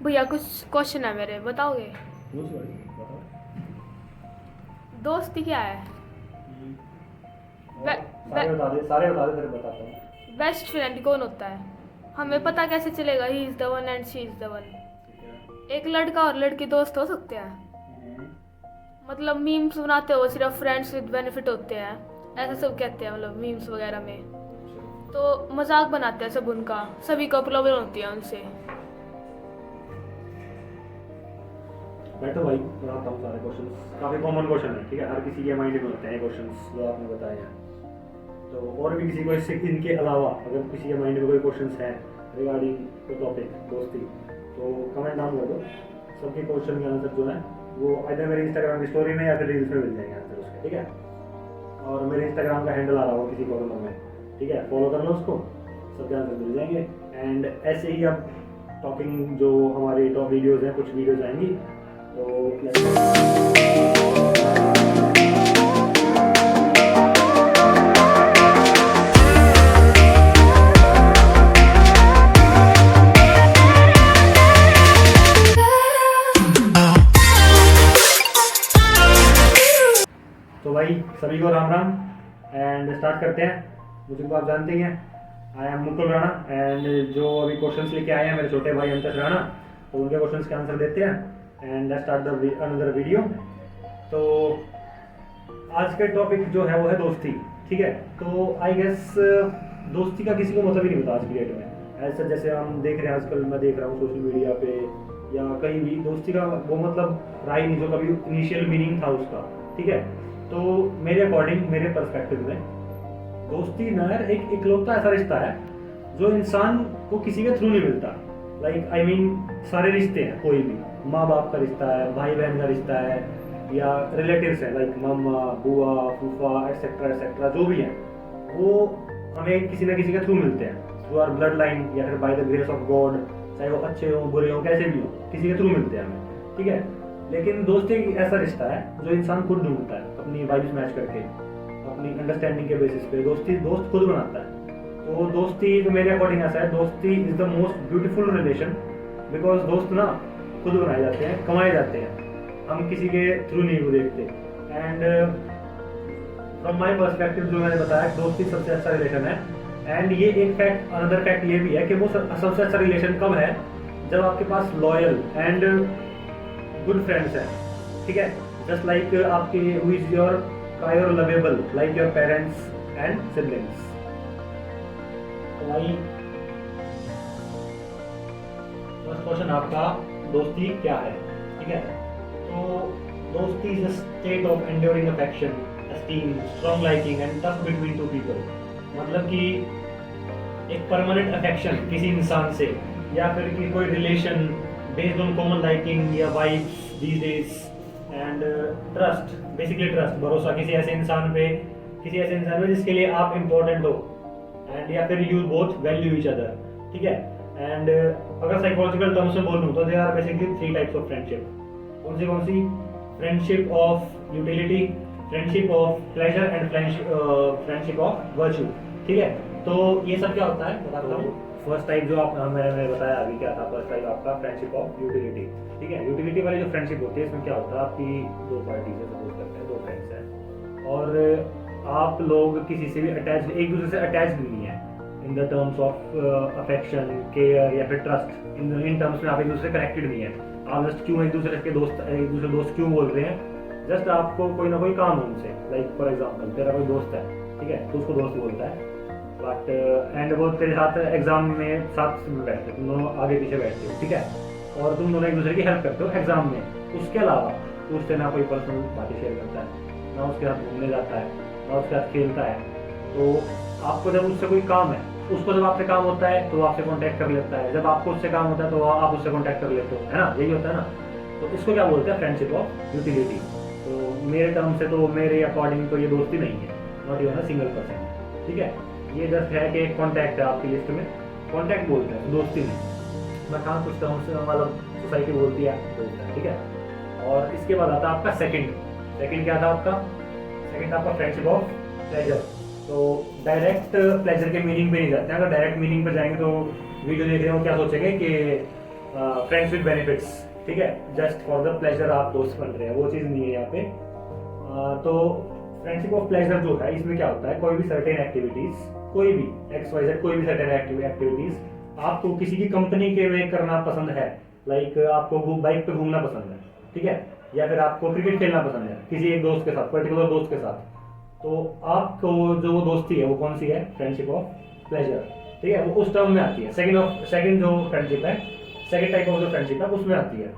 भैया कुछ क्वेश्चन है मेरे, बताओगे? पूछ भाई, बताओ। दोस्ती क्या है? और सारे बता दे फिर बताता हूँ। बेस्ट फ्रेंड कौन होता है? हमें पता कैसे चलेगा he is the one and she is the one? ठीक है। एक लड़का और लड़की दोस्त हो सकते हैं? मतलब मीम्स बनाते हो सिर्फ फ्रेंड्स विद बेनिफिट होते हैं, ऐसा सब कहते हैं, मतलब मीम्स वगैरह में तो मजाक बनाते हैं सब उनका, सभी को प्रॉब्लम होती है उनसे। बैठो भाई, बनाता हूँ सारे क्वेश्चंस। काफ़ी कॉमन क्वेश्चन है, ठीक है, हर किसी के माइंड में होते हैं क्वेश्चंस जो आपने बताए हैं। तो और भी किसी को इससे इनके अलावा अगर किसी के माइंड में कोई क्वेश्चंस हैं रिगार्डिंग द टॉपिक दोस्ती, तो कमेंट डाउन कर दो। सबके क्वेश्चन के आंसर जो है वो आइदर मेरे इंस्टाग्राम की स्टोरी में या फिर रील्स में मिल जाएंगे आंसर उसके, ठीक है। और मेरे इंस्टाग्राम का हैंडल आ रहा हो किसी प्रॉब्लम में, ठीक है, फॉलो कर लो उसको, सबके आंसर मिल जाएंगे। एंड ऐसे ही अब टॉकिंग जो हमारी टॉप वीडियोज़ हैं, कुछ वीडियोज़ आएंगी तो भाई सभी को राम राम एंड स्टार्ट करते हैं। मुझे तो आप जानते ही हैं, I am Mukul Rana and जो अभी क्वेश्चंस लेके आए हैं मेरे छोटे भाई अंतश राणा, तो उनके क्वेश्चंस के आंसर देते हैं and let's start the another video. तो आज का टॉपिक जो है वो है दोस्ती, ठीक है। तो आई गेस दोस्ती का किसी को मतलब ही नहीं पता आज की डेट में। ऐसा जैसे हम देख रहे हैं आजकल, मैं देख रहा हूँ सोशल मीडिया पे या कहीं भी, दोस्ती का वो मतलब रहा ही नहीं जो कभी इनिशियल मीनिंग था उसका, ठीक है। तो मेरे अकॉर्डिंग, मेरे पर्सपेक्टिव में दोस्ती ना यार एक इकलौता ऐसा रिश्ता है जो इंसान को किसी के थ्रू नहीं मिलता। लाइक आई मीन सारे रिश्ते हैं, कोई भी माँ बाप का रिश्ता है, भाई बहन का रिश्ता है, या रिलेटिव्स हैं लाइक मामा बुआ फूफा एटसेट्रा एटसेट्रा, जो भी है वो हमें किसी ना किसी के थ्रू मिलते हैं, थ्रू आवर ब्लड लाइन या फिर by the grace of God, चाहे वो अच्छे हो बुरे हो कैसे भी हो, किसी के थ्रू मिलते हैं हमें, ठीक है। लेकिन दोस्ती एक ऐसा रिश्ता है जो इंसान खुद ढूंढता है अपनी वाइब्स मैच करके, अपनी अंडरस्टैंडिंग के बेसिस पे दोस्त खुद बनाता है। तो दोस्ती तो मेरे अकॉर्डिंग ऐसा है, दोस्ती is the most beautiful relation, because दोस्त ना खुद बनाए जाते हैं, कमाए जाते हैं, हम किसी के थ्रू नहीं वो देखते। एंड फ्रॉम माई पर्सपेक्टिव जो मैंने बताया, दोस्ती सबसे अच्छा रिलेशन है। एंड ये एक फैक्ट, अनदर फैक्ट ये भी है कि वो सबसे अच्छा रिलेशन कब है, जब आपके पास लॉयल एंड गुड फ्रेंड्स हैं, ठीक है। जस्ट लाइक आपके who is your prior lovable like your parents and siblings. तो भाई फर्स्ट क्वेश्चन आपका, दोस्ती क्या है, ठीक है। तो दोस्ती is a state of enduring affection, esteem, strong liking and trust between two people. मतलब कि एक परमानेंट अफेक्शन किसी इंसान से, या फिर कि कोई relation based on common liking या vibes these days and trust, basically trust, भरोसा किसी ऐसे इंसान पे जिसके लिए आप important हो, and या फिर you both value each other, ठीक है। and अगर psychological terms में बोलूँ तो there are basically 3 types of friendship। कौन सी? friendship of utility, friendship of pleasure and friendship of virtue, ठीक है। तो ये सब क्या होता है बताता हूँ। फर्स्ट टाइप जो आप मैंने बताया अभी क्या था, फर्स्ट टाइप आपका फ्रेंडशिप ऑफ यूटिलिटी, ठीक है। यूटिलिटी वाली जो फ्रेंडशिप होती है, इसमें क्या होता है, आपकी दो पार्टीज है, सपोज करते हैं 2 फ्रेंड्स हैं और आप लोग किसी से भी अटैच, एक दूसरे से अटैच नहीं है in the terms of affection, care या फिर ट्रस्ट, इन टर्म्स में आप एक दूसरे से कनेक्टेड नहीं है। आप जस्ट क्यों एक दूसरे दोस्त क्यों बोल रहे हैं, जस्ट आपको कोई ना कोई काम है उनसे। लाइक फॉर एग्जाम्पल तेरा कोई दोस्त है, ठीक है, तो उसको दोस्त बोलता है, बट एंड वो तेरे साथ एग्जाम में साथ बैठते, तुम दोनों आगे पीछे बैठते हो, ठीक है, और तुम दोनों एक दूसरे की हेल्प करते हो एग्जाम में। उसके अलावा उससे ना कोई पर्सनल बातें शेयर करता है, ना उसके साथ घूमने जाता है, ना उसके साथ खेलता है। तो आपको जब उससे कोई काम है, उसको जब आपसे काम होता है तो आपसे कॉन्टैक्ट कर लेता है, जब आपको उससे काम होता है तो आप उससे कॉन्टैक्ट कर लेते हो, है ना, यही होता है ना। तो इसको क्या बोलते हैं, फ्रेंडशिप ऑफ यूटिलिटी। तो मेरे टर्म से, तो मेरे अकॉर्डिंग तो ये दोस्ती नहीं है, not even a single person, ठीक है। ये जस्ट है कि एक कॉन्टैक्ट है आपकी लिस्ट में, कॉन्टैक्ट बोलते हैं, दोस्ती नहीं। बट हाँ कुछ टर्म्स मतलब सोसाइटी बोलती है दोस्त है, ठीक है। और इसके बाद आता है आपका सेकंड क्या था आपका, सेकंड आपका फ्रेंडशिप ऑफ प्लेजर। तो डायरेक्ट प्लेजर के मीनिंग पे नहीं जाते हैं, अगर डायरेक्ट मीनिंग पे जाएंगे तो वीडियो देख रहे हो क्या सोचेंगे कि फ्रेंड्स विद बेनिफिट्स, ठीक है, जस्ट फॉर द प्लेजर आप दोस्त बन रहे हैं, वो चीज़ नहीं है यहाँ पे। तो फ्रेंडशिप ऑफ प्लेजर जो है, इसमें क्या होता है, कोई भी सर्टेन एक्टिविटीज, कोई भी XYZ, कोई भी सर्टेन एक्टिविटीज आपको किसी की कंपनी के में करना पसंद है, लाइक आपको बाइक पे घूमना पसंद है, ठीक है, या फिर आपको क्रिकेट खेलना पसंद है किसी एक दोस्त के साथ, पर्टिकुलर दोस्त के साथ, तो आपको जो वो दोस्ती है वो कौन सी है, फ्रेंडशिप ऑफ प्लेजर, ठीक है, वो उस टर्म में आती है। सेकंड जो फ्रेंडशिप है, सेकंड टाइप ऑफ जो फ्रेंडशिप है उसमें आती है।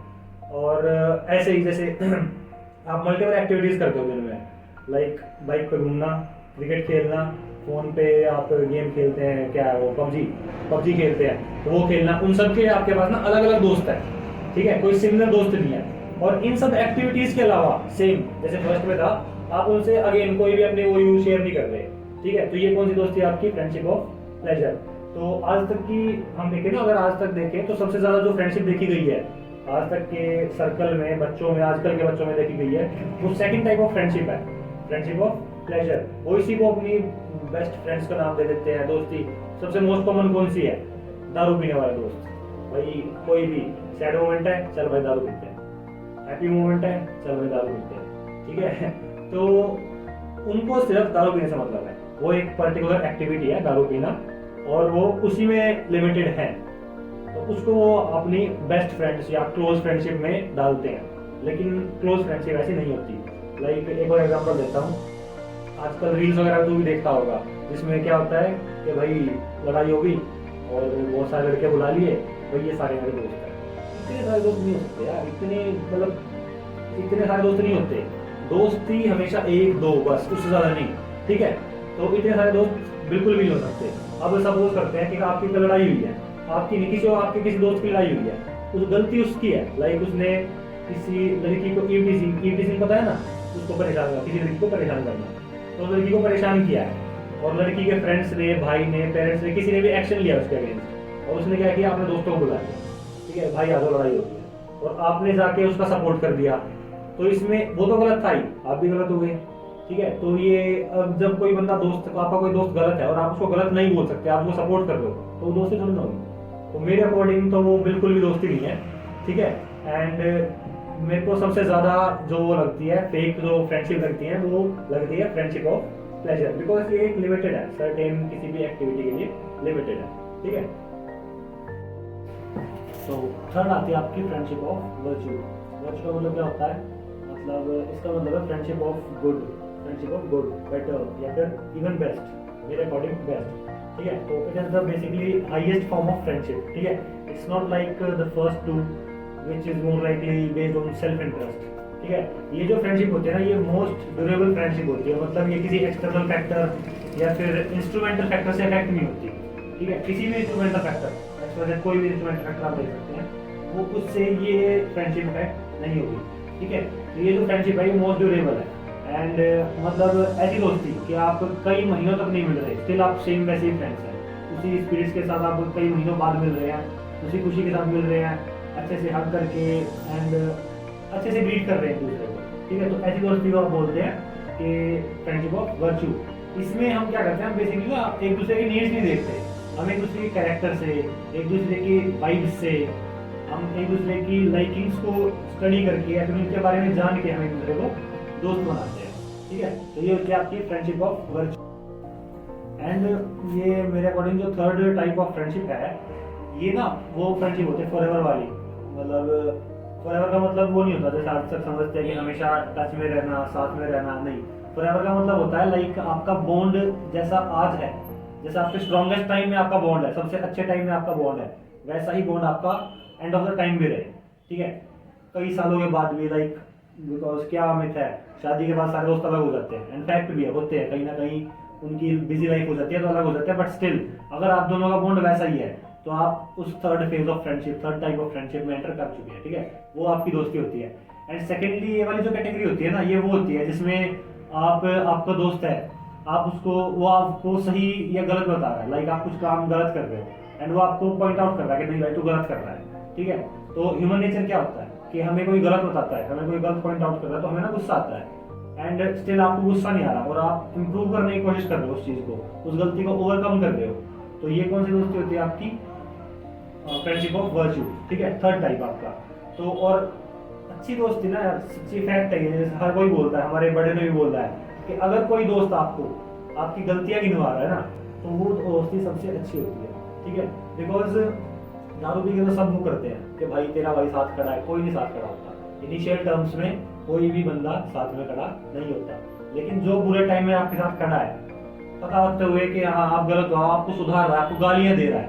और ऐसे ही जैसे आप मल्टीपल एक्टिविटीज करते हो दिन में, लाइक बाइक पे घूमना, क्रिकेट खेलना, फोन पे आप गेम खेलते हैं, क्या है वो, पबजी खेलते हैं, तो वो खेलना, उन सब के आपके पास ना अलग अलग दोस्त है, ठीक है, कोई सिमिलर दोस्त नहीं है। और इन सब एक्टिविटीज के अलावा सेम जैसे फर्स्ट में था, आप उनसे अगेन कोई भी अपने वो यूज शेयर नहीं कर रहे, ठीक है, तो ये कौन सी दोस्ती है आपकी, फ्रेंडशिप ऑफ प्लेजर। तो आज तक की हम देखें ना, अगर आज तक देखें तो सबसे ज्यादा जो फ्रेंडशिप देखी गई है आज तक के सर्कल में, बच्चों में, आजकल के बच्चों में देखी गई है, वो सेकंड टाइप ऑफ फ्रेंडशिप है, फ्रेंडशिप ऑफ प्लेजर। वो इसी को अपनी बेस्ट फ्रेंड्स का नाम दे देते हैं। दोस्ती सबसे मोस्ट कॉमन कौन सी है, दारू पीने वाले दोस्त। भाई कोई भी सैड मोमेंट है, चल भाई दारू पीते हैं, हैप्पी मोमेंट है, चल भाई दारू पीते हैं, ठीक है। तो उनको सिर्फ दारू पीने से मतलब है, वो एक पर्टिकुलर एक्टिविटी है दारू पीना, और वो उसी में लिमिटेड है, तो उसको वो अपनी बेस्ट फ्रेंड्स या क्लोज फ्रेंडशिप में डालते हैं। लेकिन क्लोज फ्रेंडशिप ऐसी नहीं होती। लाइक एक और एग्जांपल देता हूँ, आजकल रील्स वगैरह तो भी देखता होगा, जिसमें क्या होता है कि भाई लड़ाई हो गई और बहुत सारे लड़के बुला लिए, भाई ये सारे मेरे दोस्त हैं। इतने सारे दोस्त नहीं होते यार, इतने सारे दोस्त नहीं होते। दोस्ती हमेशा एक दो बस, उससे ज्यादा नहीं, ठीक है। तो इतने सारे दोस्त बिल्कुल भी नहीं हो सकते। अब सपोज करते हैं कि आपकी कोई लड़ाई हुई है, आपकी नहीं, आपके किसी दोस्त की लड़ाई हुई है, उस गलती उसकी है, लाइक उसने किसी लड़की को ईवटीजिंग पता है ना, उसको परेशान करना, किसी लड़की को परेशान करना, तो लड़की को परेशान किया है, और लड़की के फ्रेंड्स ने, भाई ने, पेरेंट्स ने, किसी ने भी एक्शन लिया उसके अगेंस्ट, और उसने क्या किया, आपने दोस्तों को बुला लिया, ठीक है, भाई आ जाओ लड़ाई होती है, और आपने जाके उसका सपोर्ट कर दिया, तो इसमें वो तो गलत था ही, आप भी गलत हो गए, ठीक है। तो ये अब जब कोई बंदा दोस्त, आपका कोई दोस्त गलत है और आप उसको गलत नहीं बोल सकते, आप उसको सपोर्ट कर रहे हो, तो वो दोस्ती थोड़ी ना होगी। तो मेरे अकॉर्डिंग तो वो बिल्कुल भी दोस्ती नहीं है, ठीक है। एंड मेरे को सबसे ज्यादा जो वो लगती है, फेक जो फ्रेंडशिप लगती है, वो लगती है फ्रेंडशिप ऑफ प्लेजर, बिकॉज ये एक लिमिटेड है, सर्टेन किसी भी एक्टिविटी के लिए लिमिटेड है, ठीक है। तो थर्ड आती है आपकी फ्रेंडशिप ऑफ वर्च्यू। वर्च्यू का मतलब क्या होता है, मतलब इसका मतलब है friendship of good, friendship of good, better, या फिर इवन बेस्ट, मेरे अकॉर्डिंग बेस्ट, ठीक है। तो it is the basically highest form of friendship, ठीक है। It's not like the first two which is more likely based on self interest, ठीक है। ये जो फ्रेंडशिप होती है ना, ये मोस्ट ड्यूरेबल फ्रेंडशिप होती है, मतलब ये किसी एक्सटर्नल फैक्टर या फिर इंस्ट्रूमेंटल फैक्टर से अफेक्ट नहीं होती, ठीक है। किसी भी इंस्ट्रूमेंटल फैक्टर, कोई भी इंस्ट्रूमेंटल फैक्टर आप देख सकते हैं, वो उससे ये फ्रेंडशिप अफेक्ट नहीं होगी, ठीक है। तो ये जो फ्रेंडशिप है ये मोस्ट ड्यूरेबल है। एंड मतलब ऐसी दोस्ती कि आप कई महीनों तक नहीं मिल रहे, स्टिल आप सेम वैसे ही फ्रेंड्स हैं, उसी स्पिरिट्स के साथ आप कई महीनों बाद मिल रहे हैं, उसी खुशी के साथ मिल रहे हैं, अच्छे से हग करके एंड अच्छे से ग्रीट कर रहे हैं एक दूसरे को, ठीक है। तो ऐसी दोस्ती को आप बोलते हैं कि फ्रेंडशिप ऑफ वर्च्यू। इसमें हम क्या करते हैं, हम बेसिकली ना एक दूसरे की नीड्स नहीं देखते, हम एक दूसरे के कैरेक्टर से, एक दूसरे की वाइब्स से, हम एक दूसरे की लाइकिंग्स को स्टडी करके या फिर उनके बारे में जान के हम एक दूसरे को दोस्त बनाते हैं, ठीक है। तो ये होती है आपकी फ्रेंडशिप ऑफ वर्च्यू। एंड ये मेरे अकॉर्डिंग जो थर्ड टाइप ऑफ फ्रेंडशिप है, ये ना वो फ्रेंडशिप होती है फॉरएवर वाली। मतलब फॉरएवर का मतलब वो नहीं होता जैसे आप सब समझते हैं कि हमेशा टच में रहना, साथ में रहना, नहीं। फॉरएवर का मतलब होता है लाइक आपका बॉन्ड जैसा आज है, जैसा आपके स्ट्रॉन्गेस्ट टाइम में आपका बॉन्ड है, सबसे अच्छे टाइम में आपका बॉन्ड है, वैसा ही बॉन्ड आपका एंड ऑफ द टाइम भी रहे, ठीक है। कई सालों के बाद भी, लाइक बिकॉज क्या मिथ है, शादी के बाद सारे दोस्त अलग हो जाते हैं, इनफैक्ट भी होते हैं, कहीं ना कहीं उनकी बिजी लाइफ हो जाती है तो अलग हो जाते हैं, बट स्टिल अगर आप दोनों का बॉन्ड वैसा ही है तो आप उस third phase of friendship, third type of friendship में एंटर कर चुके हैं, ठीक है। वो आपकी दोस्ती होती है। एंड सेकेंडली ये वाली जो कैटेगरी होती है ना, ये वो होती है जिसमें आपका दोस्त है, आप उसको, वो आपको सही या गलत बता रहा है, लाइक आप कुछ काम गलत कर रहे हो एंड वो आपको पॉइंट आउट कर रहा है कि नहीं भाई तू गलत कर रहा है, ठीक है। तो ह्यूमन नेचर क्या होता है कि हमें कोई गलत बताता है, हमें कोई गलत पॉइंट आउट कर रहा है तो हमें ना गुस्सा आता है, एंड स्टिल आपको गुस्सा नहीं आ रहा और आप इंप्रूव करने की कोशिश कर रहे हो उस चीज को, उस गलती को ओवरकम कर रहे हो। तो ये कौन सी दोस्ती होती है आपकी, फ्रेंडशिप ऑफ वर्च्यू, ठीक है, थर्ड टाइप आपका। तो और अच्छी दोस्ती ना यार, सच्ची फैक्ट है ये, हर कोई बोलता है, हमारे बड़े ने भी बोला है कि अगर कोई दोस्त आपको आपकी गलतियां गिनवा रहा है ना, तो वो दोस्ती सबसे अच्छी होती है, ठीक है। बिकॉज दारू पी के तो सब वो करते हैं कि भाई तेरा भाई साथ खड़ा है, कोई नहीं साथ खड़ा होता। इनिशियल टर्म्स में कोई भी बंदा साथ में खड़ा नहीं होता, लेकिन जो बुरे टाइम में आपके साथ खड़ा है, पता होते हुए कि हाँ आप गलत हो, आपको सुधार रहा है, आपको गालियां दे रहा है,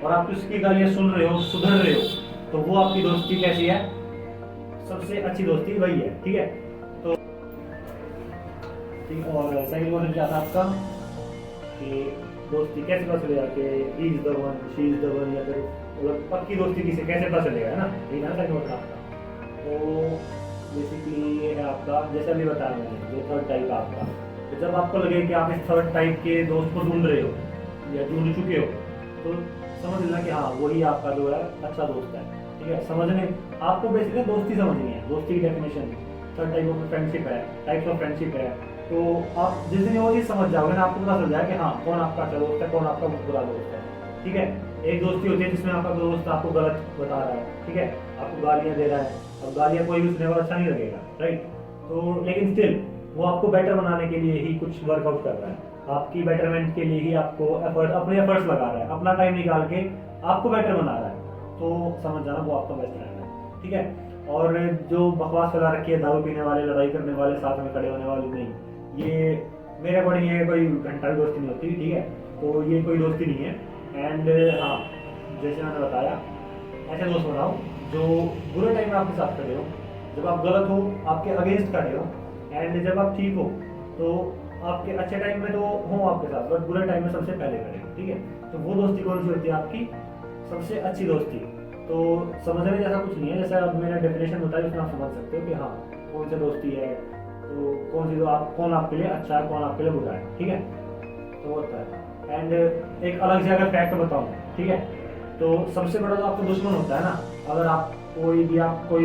और आप उसकी गालियां सुन रहे हो, सुधर रहे हो, तो वो आपकी दोस्ती कैसी है? सबसे अच्छी दोस्ती वही है, ठीक है। तो ठीक, और सेकंड क्वेश्चन क्या था आपका कि दोस्ती कैसे पता चलेगा कि he is the one, she is the one, या फिर मतलब पक्की दोस्ती किसे कैसे पता चलेगा, है ना, ये ना सेकंड क्वेश्चन आपका। तो बेसिकली ये है आपका, जैसे अभी बताया मैंने, जो थर्ड टाइप आपका। तो जब आपको लगे कि आप इस थर्ड टाइप के दोस्त को ढूंढ रहे हो या ढूंढ चुके हो, तो समझ लेना कि हाँ वही आपका जो है अच्छा दोस्त है, ठीक है। समझने आपको बेसिकली दोस्ती समझनी है, दोस्ती की definition third type of friendship है, टाइप्स ऑफ फ्रेंडशिप है। तो आप जिस दिन वो चीज़ समझ जाओगे ना, आपको पता चल जाएगा कि हाँ कौन आपका अच्छा दोस्त है, कौन आपका बुरा दोस्त है, ठीक है। एक दोस्ती होती है जिसमें आपका दोस्त आपको गलत बता रहा है, ठीक है, आपको गालियाँ दे रहा है, अब गालियाँ कोई भी सुनने वाला अच्छा नहीं लगेगा, राइट। तो लेकिन स्टिल वो आपको बेटर बनाने के लिए ही कुछ वर्कआउट कर रहा है, आपकी बेटरमेंट के लिए ही आपको अपने एफर्ट्स लगा रहा है, अपना टाइम निकाल के आपको बेटर बना रहा है, तो समझ जाना वो आपका बेस्ट फ्रेंड है, ठीक है। और जो बकवास फैला रखी है, दारू पीने वाले, लड़ाई करने वाले, साथ में खड़े होने वाले, नहीं, ये मेरे अकॉर्डिंग ये कोई घंटा दोस्ती नहीं होती, ठीक है। तो ये कोई दोस्ती नहीं है। एंड हाँ, जैसे मैंने बताया, ऐसे दोस्त बनाओ जो बुरे टाइम में आपके साथ खड़े हो, जब आप गलत हो आपके अगेंस्ट खड़े हो, एंड जब आप ठीक हो तो आपके अच्छे टाइम में तो हो आपके साथ, बट बुरे टाइम में सबसे पहले खड़े हो, ठीक है। तो वो दोस्ती कौन सी होती है आपकी सबसे अच्छी दोस्ती? तो समझने जैसा कुछ नहीं है, जैसा अब मैंने डेफिनेशन बताया उसमें आप समझ सकते हो कि हाँ कौन सी दोस्ती है, तो कौन सी कौन आपके लिए अच्छा है, कौन आपके लिए बुरा है, ठीक है। तो होता है। एंड एक अलग से अगर फैक्ट बताऊँ, ठीक है, तो सबसे बड़ा जो आपका दुश्मन होता है ना, अगर आप कोई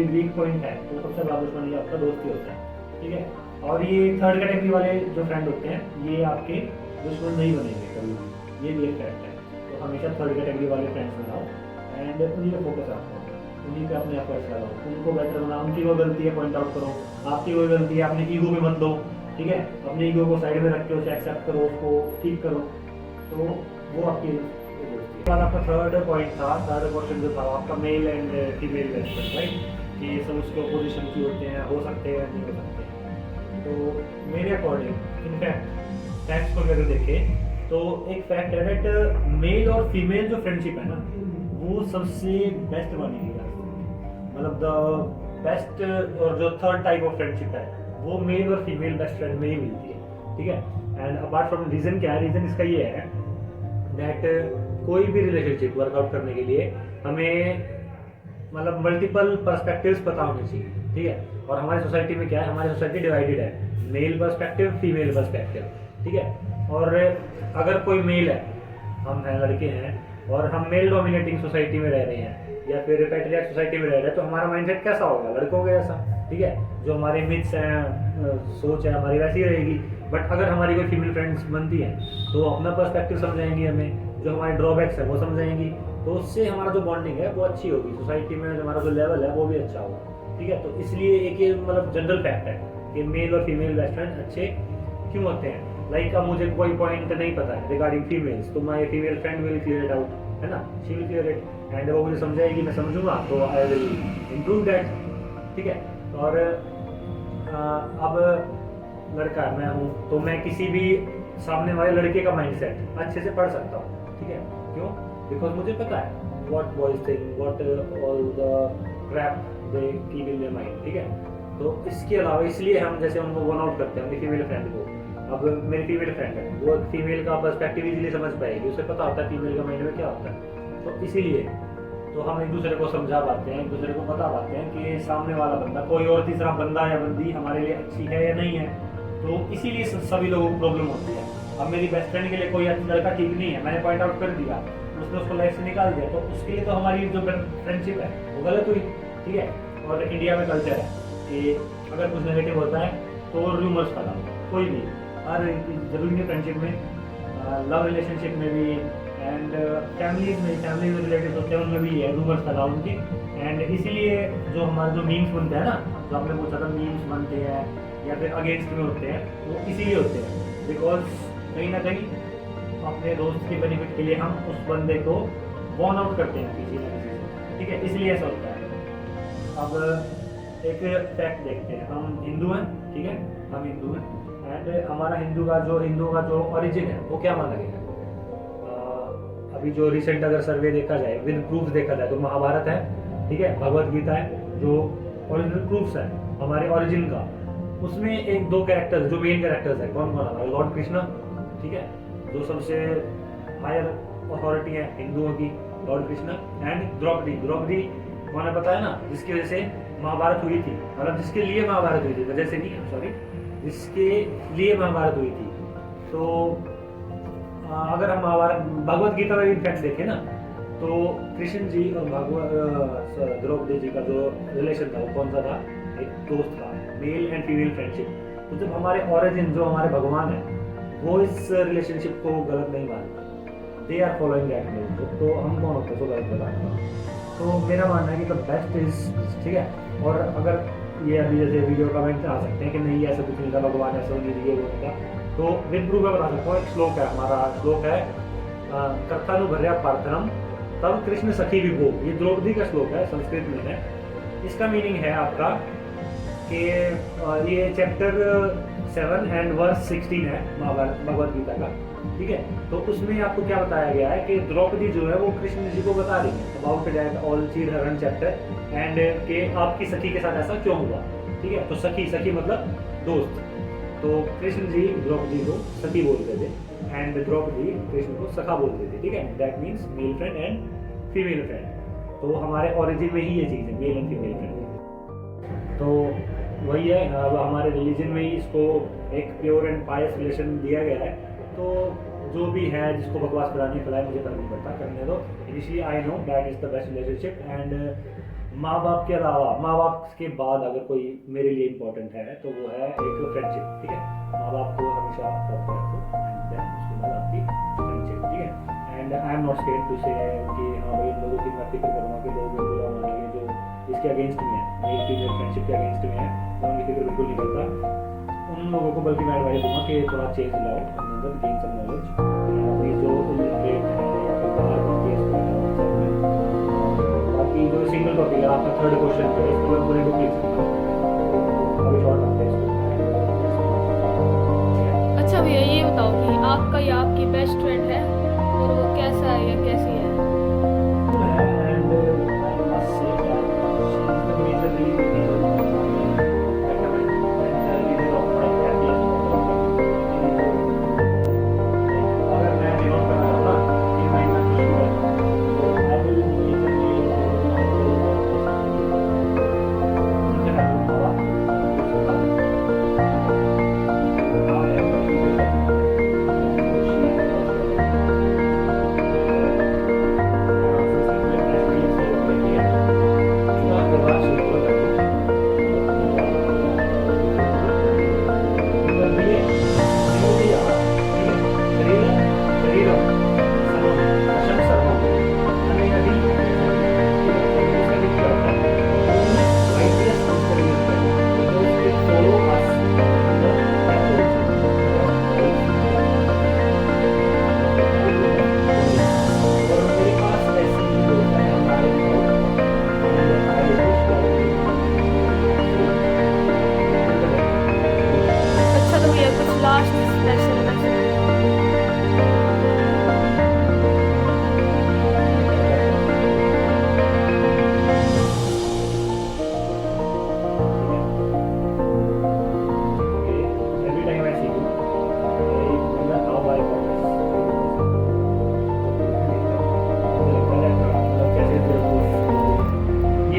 वीक पॉइंट है, तो सबसे बड़ा दुश्मन ये आपका दोस्त ही होता है, ठीक है। और ये थर्ड कैटेगरी वाले जो फ्रेंड होते हैं, ये आपके दुश्मन नहीं बनेंगे कभी भी, ये भी एक फैक्ट है। तो हमेशा थर्ड कैटेगरी वाले फ्रेंड्स बनाओ एंड उन्हीं पे फोकस रखो, उन्हीं पे अपने एफर्ट्स लगाओ, उनको बेटर बनाओ, उनकी वो गलती है पॉइंट आउट करो, आपकी वो गलती है अपने ईगो में मत लो, ठीक है। अपने ईगो को साइड में रख के उसे एक्सेप्ट करो, उसको ठीक करो, तो वो आपकी दोस्ती है। आपका थर्ड पॉइंट था, थर्ड क्वेश्चन जो था आपका male and female best friend, right, कि सब उसके अपोजिशन की होते हैं, हो सकते हैं नहीं हो सकते। तो मेरे अकॉर्डिंग इनफैक्ट फैक्ट्स को अगर देखें तो एक फैक्ट है दैट मेल और फीमेल जो फ्रेंडशिप है ना, वो सबसे बेस्ट बनेगी, मतलब द बेस्ट। और जो थर्ड टाइप ऑफ फ्रेंडशिप है वो मेल और फीमेल बेस्ट फ्रेंड में ही मिलती है, ठीक है। एंड अपार्ट फ्रॉम रीजन, क्या है रीजन इसका ये है दैट कोई भी रिलेशनशिप वर्कआउट करने के लिए हमें मतलब मल्टीपल पर्सपेक्टिव्स पता होने चाहिए, ठीक है। और हमारी सोसाइटी में क्या है, हमारी सोसाइटी डिवाइडेड है, मेल पर्सपेक्टिव, फीमेल पर्सपेक्टिव, ठीक है। और अगर कोई मेल है, हम हैं लड़के हैं और हम मेल डोमिनेटिंग सोसाइटी में रह रहे हैं या फिर पैट्रियार्क सोसाइटी में रह रहे हैं, तो हमारा माइंडसेट कैसा होगा, लड़कों के जैसा, ठीक है। जो हमारे मिथ्स हैं, सोच है हमारी वैसी रहेगी। बट अगर हमारी कोई फीमेल फ्रेंड्स बनती हैं तो वो अपना पर्सपेक्टिव समझाएंगी हमें, जो हमारे ड्रॉबैक्स है वो समझाएंगी, तो उससे हमारा जो बॉन्डिंग है वो अच्छी होगी, सोसाइटी में हमारा जो लेवल है वो भी अच्छा होगा, ठीक है। तो इसलिए एक ये मतलब जनरल फैक्ट है कि मेल और फीमेल बेस्ट फ्रेंड अच्छे क्यों होते हैं। लाइक अब मुझे कोई पॉइंट नहीं पता है रिगार्डिंग फीमेल्स, तो my female friend will clear it out, है ना, she will clear it and वो मुझे समझाएगी, मैं समझूंगा, तो आई विल इम्प्रूव दैट, ठीक है। और अब लड़का मैं हूँ तो मैं किसी भी सामने वाले लड़के का माइंडसेट अच्छे से पढ़ सकता हूँ, ठीक है। क्यों? बिकॉज मुझे पता है what boys think, what all the crap they keep in their mind, ठीक है। तो इसके अलावा इसलिए हम जैसे उनको वन आउट करते हैं अपनी फीमेल फ्रेंड को। अब मेरी फीमेल फ्रेंड है, वो फीमेल का पर्सपेक्टिव इजीली समझ पाएगी, उसे पता होता है फीमेल का माइंड में क्या होता है, तो इसीलिए तो हम एक दूसरे को समझा पाते हैं, एक दूसरे को बता पाते हैं कि सामने वाला बंदा, कोई और तीसरा बंदा या बंदी हमारे लिए अच्छी है या नहीं है। तो इसीलिए सभी लोगों को प्रॉब्लम होती है। अब मेरी बेस्ट फ्रेंड के लिए कोई लड़का ठीक नहीं है, मैंने पॉइंट आउट कर दिया, उसने उसको लाइफ से निकाल दिया, तो उसके लिए तो हमारी जो फ्रेंडशिप है वो गलत हुई, ठीक है। और इंडिया में कल्चर है कि अगर कुछ नेगेटिव होता है तो रूमर्स फैलाओ, कोई भी, हर जरूरी नहीं फ्रेंडशिप में, लव रिलेशनशिप में भी एंड फैमिली रिलेटेड होते हैं उनमें भी ये रूमर्स फैला उनके। एंड इसीलिए जो हमारे जो मीम्स बनते हैं ना, जो आपने पूछा था मीम्स बनते हैं या फिर अगेंस्ट में होते हैं, वो इसीलिए होते हैं बिकॉज कहीं ना कहीं अपने दोस्त के बेनिफिट के लिए हम उस बंदे को वॉर्न आउट करते हैं किसी ना किसी से, ठीक है, इसलिए ऐसा होता है। अब एक फैक्ट देखते हैं, हम हिंदू हैं, ठीक है, हम हिंदू हैं एंड हमारा हिंदू का जो ओरिजिन है वो क्या माना गया है। अभी जो रिसेंट अगर सर्वे देखा जाए विद प्रूफ देखा जाए तो महाभारत है, ठीक है, भगवत गीता है, जो ओरिजिनल प्रूफ्स है हमारे ओरिजिन का, उसमें एक दो कैरेक्टर्स जो मेन कैरेक्टर्स है कौन कौन हमारे लॉर्ड कृष्णा, ठीक है, जो सबसे हायर अथॉरिटी है हिंदुओं की, लॉर्ड कृष्णा एंड द्रौपदी मैंने बताया ना, जिसकी वजह से महाभारत हुई थी, मतलब जिसके लिए महाभारत हुई थी, वजह से नहीं, सॉरी, जिसके लिए महाभारत हुई थी। तो अगर हम महाभारत भगवत गीता में इनफैक्ट देखें ना, तो कृष्ण जी और द्रौपदी जी का जो रिलेशन था वो कौन सा था, एक दोस्त का, मेल एंड फीमेल फ्रेंडशिप। तो जब हमारे ओरिजिन जो हमारे भगवान है वो इस रिलेशनशिप को गलत नहीं मानते, they are following that rule, तो हम कौन होते हैं तो गलत बताएंगे। तो मेरा मानना है कि द बेस्ट इज, ठीक है, और अगर ये अभी जैसे वीडियो कमेंट आ सकते हैं कि नहीं ऐसा कुछ नहीं था, भगवान ऐसा नहीं दिए वो था, तो विद प्रूफ मैं बता सकता हूँ। एक श्लोक है, हमारा श्लोक है कर्थानुभर्या प्रार्थनम तब कृष्ण सखी विभो, ये द्रौपदी का श्लोक है, संस्कृत में है। इसका मीनिंग है आपका कि ये चैप्टर 7 एंड वर्स 16 है महाभारत भगवत गीता का, ठीक है। तो उसमें आपको क्या बताया गया है कि द्रौपदी जो है वो कृष्ण जी को बता रही है अबाउट दैट ऑल चीरहरण चैप्टर एंड कि आपकी सखी के साथ ऐसा क्यों हुआ, ठीक है। तो सखी मतलब दोस्त, तो कृष्ण जी द्रौपदी को सखी बोलते थे एंड द्रौपदी कृष्ण को सखा बोलते थे, ठीक है। That means male friend and female friend. तो हमारे ओरिजिन में ही ये चीज़ है, मेल एंड फीमेल फ्रेंड। तो वही है, अब हमारे रिलीजन में ही इसको एक प्योर एंड पायस रिलेशन दिया गया है। तो जो भी है जिसको बकवास फैलानी फैलाए, मुझे फर्क नहीं पड़ता, करने दो। Initially I know that is the best relationship and माँ बाप के अलावा, माँ बाप के बाद अगर कोई मेरे लिए इम्पोर्टेंट है तो वो है एक फ्रेंडशिप, ठीक है। माँ बाप को हमेशा टॉप पर रखो एंड देन उसके बाद आपकी फ्रेंडशिप, ठीक है। And I am not scared to say कि हाँ भाई लोगों की मैं फिक्र करूँगा कि लोग बुरा मानेंगे जो इसके अगेंस्ट में है, मेल फीमेल फ्रेंडशिप के अगेंस्ट में है, मैं उनकी फिक्र बिल्कुल नहीं करता उन लोगों को, बल्कि मैं एडवाइस दूंगा कि थोड़ा चेंज लाओ अपने अंदर, गेन सम नॉलेज, अपनी जो इलिटरेट है या फिर बाहर की केस में। बाकी जो सिंगल टॉपिक है आपका थर्ड क्वेश्चन पे, इसको मैं पूरे को क्लिक करता हूँ, अभी शॉर्ट रखते हैं इसको। अच्छा भैया ये बताओ कि आपका या आपकी बेस्ट फ्रेंड है और वो कैसा है या कैसी है?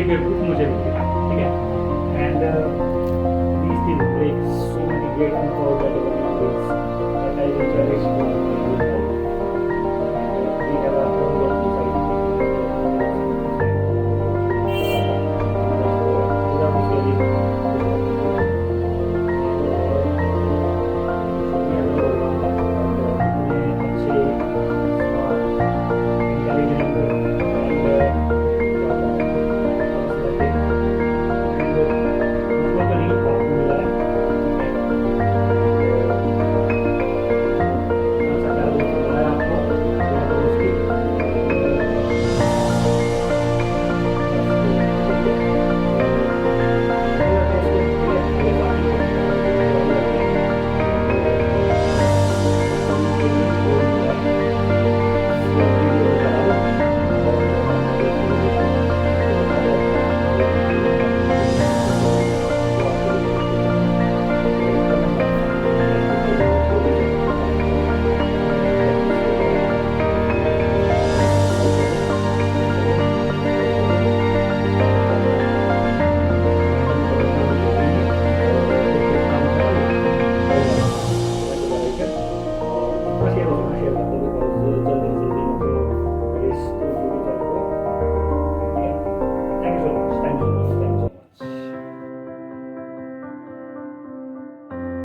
बेवकूफ मुझे भी, ठीक है। And these things break so many great unforgettable memories that I will cherish